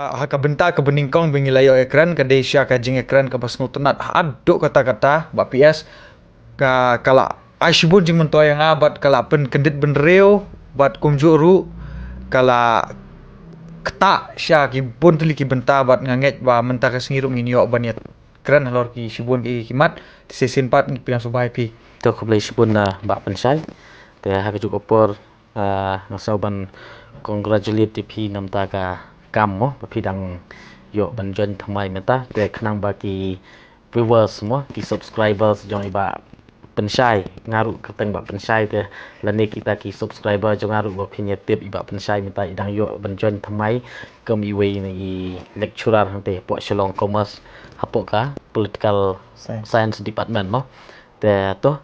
haka benta ke beningkong bengilayo ekran ke desya ka jing ekran ke pas ngutenat aduk kata-kata ba PS ka kala aishbun jing mentoy yang abat kala pen kendit benreo bat kumjuru kala keta sya ki bun tuli ki benta bat nganget ba menta ka sengiru nginyo baniat kran halor ki shibun ki kimat sesin pat ngi piang subai pi to ko blai shibun na ba pensai te ha ju opor ngasau ban congratulate pi namta ka kam mo pi dang yo ban jon thamai meta te khnang ba ki viewers mo ki subscribers jong iba pensai ngaru kateng ba pensai te lani kita ki subscriber jong ngaru ba phinya tip iba pensai meta idang yo ban jon thamai kom iwe ni lecturer hante po Shillong Commerce hapo ka political science department mo te to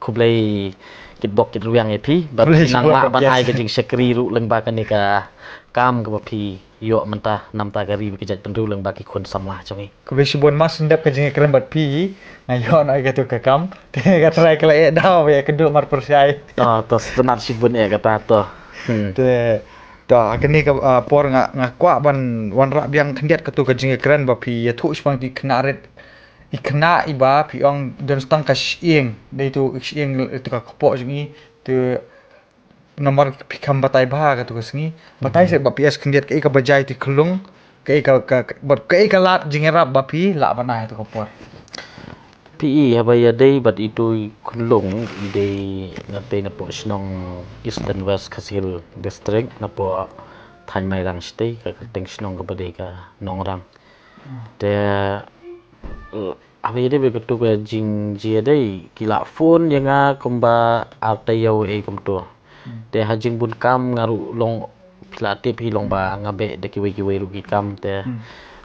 kublai kit bok kit ruang epi ba nang ma ban ai ka jing sekri ru leng ba ka ni ka kam ka pi yo menta namta gari ki jat penru leng ba ki khon samla chongi ko be shibun mas ndap ka jing ekran bat pi ngayon ai ka tu ka kam te ka try kala e daw ya kedu mar persai to senat shibun kata to te da kini ka por nga kwa ban wan ra biang khendiat ka tu ka jing ekran ba pi ya thu spang di knaret ikna iba pi ong dan stang ka shieng dei tu shieng tu ka kpo jingi tu nomor pikam batai ba ka tu ka singi batai se ba PS khendiat ka ka bajai ti khulung ka bot ka lat jingera ba pi la banai tu ka por PE habaya day but itu kunlong day ngate na po sinong Eastern West Kasil District na po Thanmai Rang stay kakateng sinong kabade ka nongrang te habaya day begitu ka jing jia day kila phone yang kumba artayaw kumto te hajing bun kam ngaru long pilate pi long ba ngabe de kiwe rugi kam te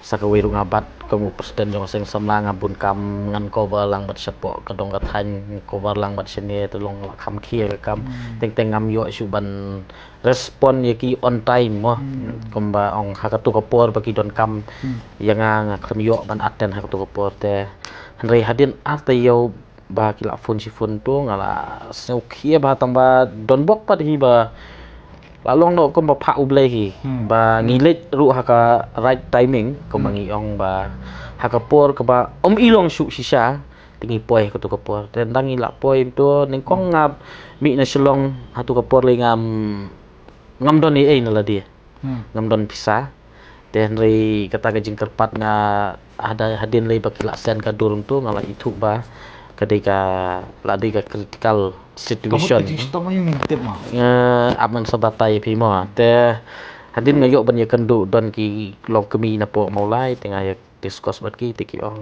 sakawe ru ngabat kamu presiden jong seng samla ngabun kam ngan cover lang bat sapo kadong kathan cover lang bat sini tolong kham khia kam teng ngam yo suban respon yaki on time mo komba ong hakatu kapor bagi don kam yang kham yo ban aten hakatu kapor te hanrei hadin ate yo ba kila phone si phone tu ngala seu khia ba tamba don bok pat hi ba lalong no kom ba pha ublai hi ba ngilet ru haka right timing kom mangi ong ba haka por ka ba ilong su sisa tingi poi ko to ko por ten dangi la poi to ning kong ngap mi na Shillong hatu ka por le ngam don ni na la dia ngam don pisa ten rei kata ka jing kerpat nga ada hadin le bakila sen ka durung tu ngala itu ba ketika ladi ka critical situation aman sabatai pi mo te hadin ngayo ban ya kendu don ki log kemi na po maulai tengah ya discuss bat ki tiki ong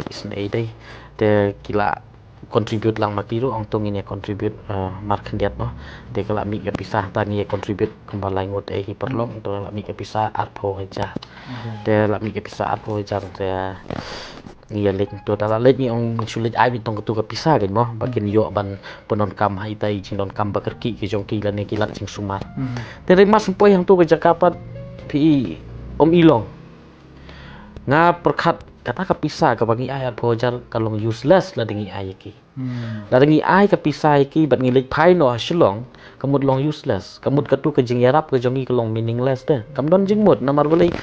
isne dai te kila contribute lang makiru ong tungin ya contribute mar khendiat no te kala mi ka pisah tani ya contribute kembalai ngot hi perlong to la mi ka pisah arpo haja te la mi ka pisah arpo haja te ngia lek to tala lek ni ong sulit ai bitong tu ka pisah kan mo bakin yo ban ponon kam hai tai jing don kam bakerki ki jong ki lane kilat jing sumar te mas po yang tu ka jakapat pi ilong nga perkhat kata ka pisah ka bagi ayat bojar kalong useless la dingi ay ki la dingi ay ka pisah ki bat ngilik phai no Shillong kamud long useless kamud ka tu ka jing yarap ka jongi kalong meaningless te kam don jing mut namar boleh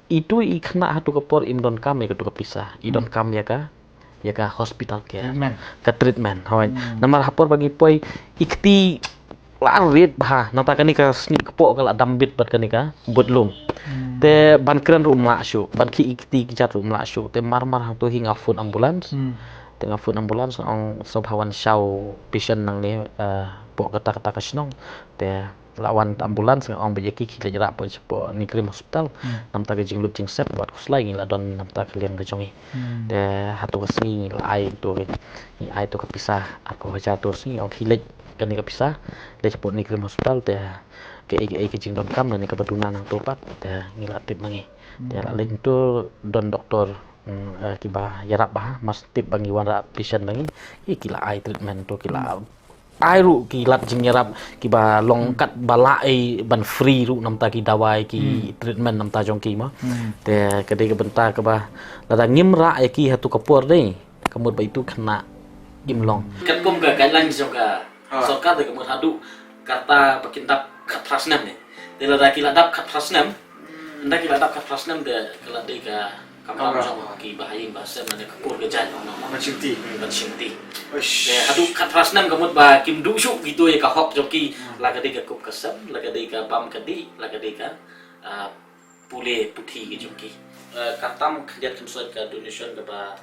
itu ikhna hatu kapor imdon kam ya ka pisah idon kam ya ka hospital care ka treatment hoy namar hapor bagi poi ikti larit bah nata kani ka snik po kala dambit bat kani ka butlum te ban kren rum la syu ban ki ikti jat rum la syu te mar hatu hinga phone ambulance tengah phone ambulance ong sobhawan shau patient nang ni po kata ka snong te lawan ambulans ong bejeki ki jera po sepo ni krim hospital namta ke jing lup jing sep bat kuslai ngila don namta kalian ke jongi te hatu kesni ai to ni ai to kepisah aku baca to sini ong hilet kan ni kepisah le sepo ni krim hospital te ke jing don kam ni kebetulan nang topat te ngila tip mangi te la len to don doktor kiba yarap bah mas tip bangi wara patient bangi kila ai treatment to kila ai ru kilat jing yarap ki ba longkat balai ban free ru namta ki dawai ki treatment namta jong ki ma te kade ke benta ke ba lada ngimra ki hatu kapur dei kamut ba itu kena imlong kat kum ka kan jong ka sorka de kamut hadu kata pakintap kat prasnam ne de lada ki ladap kat prasnam Hendak kita dapat kelas 6 dia kalau dia ke kamar sama ki bahaya bahasa mana kapur ke jat nama Cinti. Cinti. Uish. Aduh kat kelas 6 kamu bah kim du syuk gitu ya ka hop joki laga dia ke kup kesem laga dia ke bam kedi laga dia ke pule putih ke joki. Katam kerja konsulat ke donation ke ba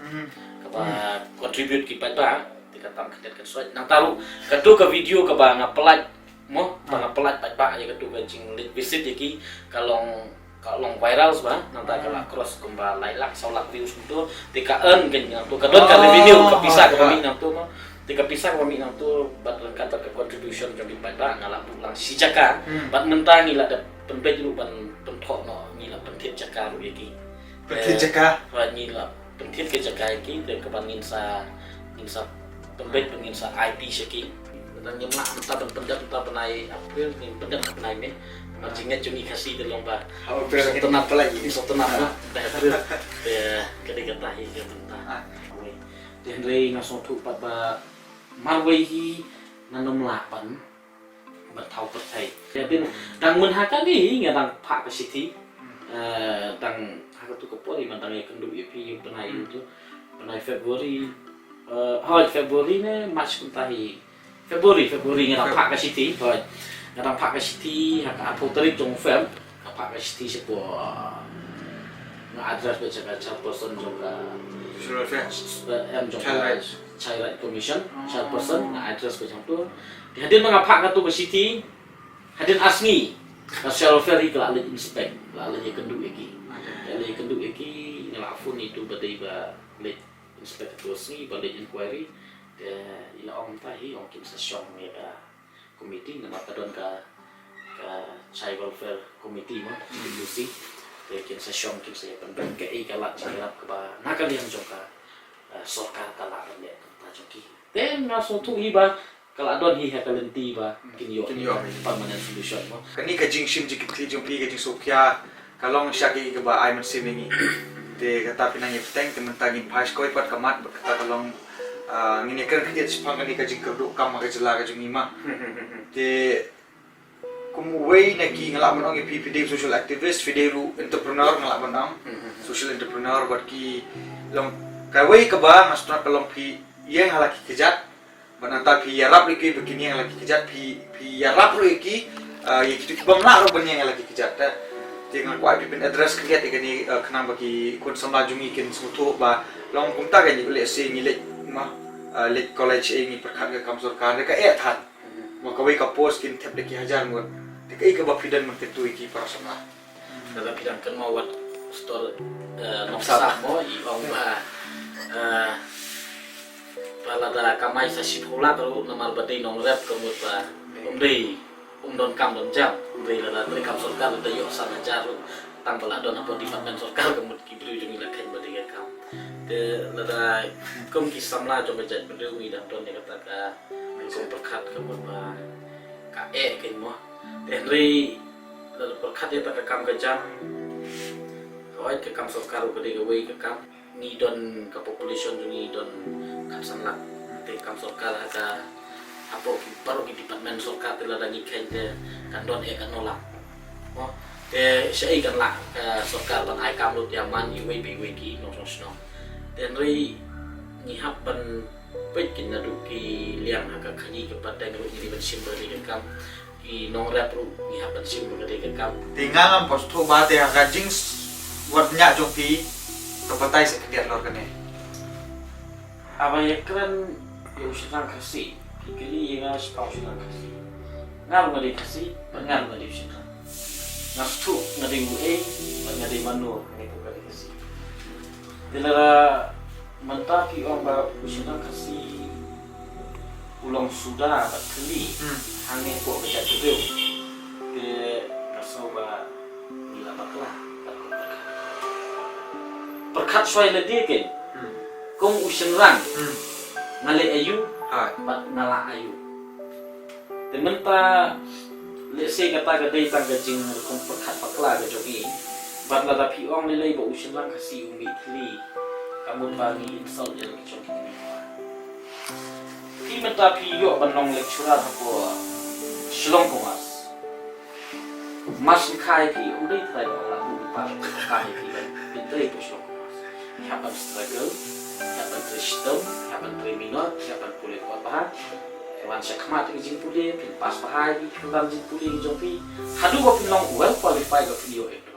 contribute ki pada katam kerja konsulat nang taruh ketu ke video ke ba ngapelat mo ngapelat pada ya ketu ke jing visit ki kalau viral sebab nanti kalau cross kembali like solak views itu tika earn kan tu kadon kan revenue kepisah ke pemik nang tu no tika pisah ke pemik nang tu bat lengkap ke contribution jadi pada ngalak pulang si caka bat mentang ngila ada penbet lu ban pentok no ngila pentit caka lu iki Pentit caka bat ngila pentit ke caka iki dan kebangin sa penbet pengin sa IT syaki dan nyemak entah pendak entah penai April ni pendak penai me macamnya cuma kasih di lomba. Tenang lagi, tenang. Ya, ketika tahi ya tentang. Dan dari ngasong tu pada marwai nanam 8 bertau pertai. Jadi dang menhaka ni ngadang pak ke city. Dang haka tu kepori mandang ya kendu pi penai itu penai Februari. Februari ni March tahi. Februari ngadang pak ke city. Ngadang pak ke city haka apa tadi jong film pak ke city sebuah ngadras baca person juga em jong child right commission child person ngadras baca tu dihadir mengapak katu ke city hadir asmi social welfare kelak le inspect kelak le kendu iki ngelafun itu betiba le inspect tu asmi balik inquiry dia ila om tahi om kim sesong ya komiti nama kadon ke child welfare committee mah institusi ke session ke saya penting ke kalak cakap ke nak kalian juga sorkar kalak dia ta joki then naso tu iba kalau adon hi kalian tiba kinyo permanent solution mah kani ka jing sim jik ti jong pi ka jing sopia kalong syaki ke ba ai man sim ni te kata pinang yeteng temen tagin pas koi pat kamat kata kalong ngini kan kerja sepang ni ka jing keduk kam ka jela ka jing ima te kumuway na ki ngalak manong PPD social activist video entrepreneur ngalak manong social entrepreneur buat ki long kawai ka ba mastra kalong pi yang halaki kejat bananta pi yarap liki begini yang lagi kejat pi yarap liki ya gitu ki bangla ro yang lagi kejat ta tinggal ko pi pin address kerja ni kenang bagi kun sama jungi kin sutu ba long kumta ga ni le se ni le ma le college ni perkhat ga kam sarkar ka tan makawai ka post kin tap deki hajar ngot tikai ka bapidan mentetu iki para sama dalam bidang kan mau buat store noksa mo i ong ba pala da kamai sa sipula tu nomor badai nong rap kemut ba umdei don kam don jam umdei la dari kam sarkar da yo sana jaru tang pala don apa department sarkar kemut ki bru jumi la kan badai kam de la da kom ki samla jo bejat bru mi dan don kata ka kom perkat kemut ba ka ken mo dan ri lalu perkat dia tak kam ke jam kau ke kam sarkar ke dia wei ke kam ni don ke population ni don kam sanlat te kam sarkar ada apa baru di department sarkar telah dan ikan dia kan don kan nolak oh te sei kan lah sarkar ban ai kam lu yaman i wei bi wei ki no no dan ri ni happen pekin na du ki liang haka khani ke pada ngru ni bersim beri kam ki nong rap ru ni happen sim beri kam tinggal am post tu ba te ka jing buat nyak jong pi kepatai sekian lor kene apa ya keren ya usiran kasih kili yang harus kau usiran kasih ngal ngadi kasih ngal ngadi usiran nas tu ngadi ue ngadi manu itu ngadi kasih dilara mentaki orang ba usiran kasih ulang sudah tak keli hanya buat kerja tu ke nasoba gila baklah perkat soal lagi kan kong usiran ngale ayu bat ngala ayu temen ta lese kata gadai tang gajing kong perkat bakla ga jogi bat la tapi ong lele ba usiran kasih umi kli kamu bagi insult je lagi jogi ti menta pi yo banong lecturer ko shlong ko mas kai pi uri thai ba la paling kaya kiban pintai pusok. Hapan struggle, hapan tristem, hapan triminor, hapan pulih kuat bahan. Hewan sekmat izin pulih, pin pas bahai, pin jin pulih jompi. Hadu gopin long well qualify ke video itu.